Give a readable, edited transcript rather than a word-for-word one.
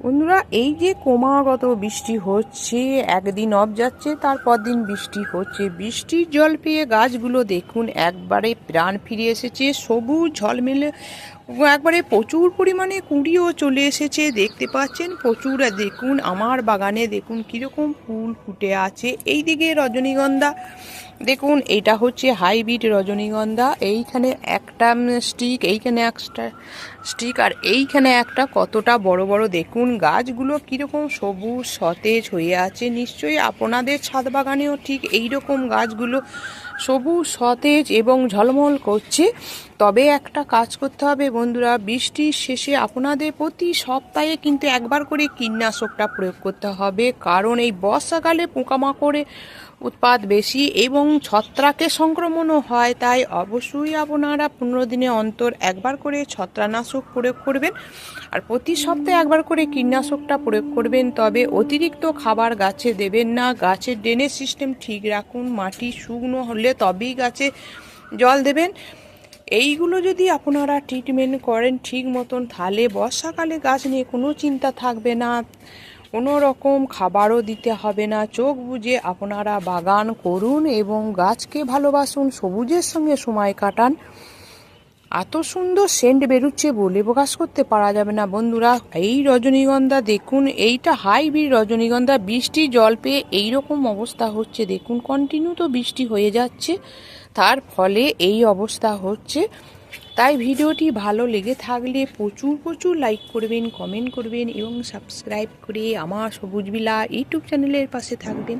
বন্ধুরা, এই যে ক্রমাগত বৃষ্টি হচ্ছে, একদিন অফ যাচ্ছে, তারপর দিন বৃষ্টি হচ্ছে। বৃষ্টির জল পেয়ে গাছগুলো দেখুন একবারে প্রাণ ফিরে এসেছে, সবুজ ঝলমেলে, একবারে প্রচুর পরিমাণে কুঁড়িও চলে এসেছে। দেখতে পাচ্ছেন প্রচুর। দেখুন আমার বাগানে দেখুন কীরকম ফুল ফুটে আছে। এই দিকে রজনীগন্ধা দেখুন, এটা হচ্ছে হাইব্রিড রজনীগন্ধা। এইখানে একটা স্টিক, এইখানে একটা স্টিক, আর এইখানে একটা কতটা বড় বড়। দেখুন গাছগুলো কীরকম সবুজ সতেজ হয়ে আছে। নিশ্চয়ই আপনাদের ছাদ বাগানেও ঠিক এই রকম গাছগুলো সবুজ সতেজ এবং ঝলমল করছে। তবে একটা কাজ করতে হবে বন্ধুরা, বৃষ্টির শেষে আপনাদের প্রতি সপ্তাহে কিন্তু একবার করে কীটনাশকটা প্রয়োগ করতে হবে, কারণ এই বর্ষাকালে পোকামাকড়ে উৎপাত বেশি এবং ছত্রাকের সংক্রমণও হয়। তাই অবশ্যই আপনারা 15 দিনে অন্তর একবার করে ছত্রাকনাশক প্রয়োগ করবেন, আর প্রতি সপ্তাহে একবার করে কীটনাশকটা প্রয়োগ করবেন। তবে অতিরিক্ত খাবার গাছে দেবেন না। গাছের ড্রেনেজ সিস্টেম ঠিক রাখুন, মাটি শুকনো হলে তবেই গাছে জল দেবেন। এইগুলো যদি আপনারা ট্রিটমেন্ট করেন ঠিক মতন, তাহলে বর্ষাকালে গাছ নিয়ে কোনো চিন্তা থাকবে না, কোনো রকম খাবারও দিতে হবে না। চোখ বুজে আপনারা বাগান করুন এবং গাছকে ভালোবাসুন, সবুজের সঙ্গে সময় কাটান। এত সুন্দর সেন্ট বেরোচ্ছে বলে প্রকাশ করতে পারা যাবে না বন্ধুরা। এই রজনীগন্ধা দেখুন, এইটা হাইব্রিড রজনীগন্ধা। বৃষ্টি জল পেয়ে এইরকম অবস্থা হচ্ছে। দেখুন কন্টিনিউ তো বৃষ্টি হয়ে যাচ্ছে, তার ফলে এই অবস্থা হচ্ছে। তাই ভিডিওটি ভালো লেগে থাকলে প্রচুর প্রচুর লাইক করবেন, কমেন্ট করবেন এবং সাবস্ক্রাইব করে আমার সবুজ বিলা ইউটিউব চ্যানেলের পাশে থাকবেন।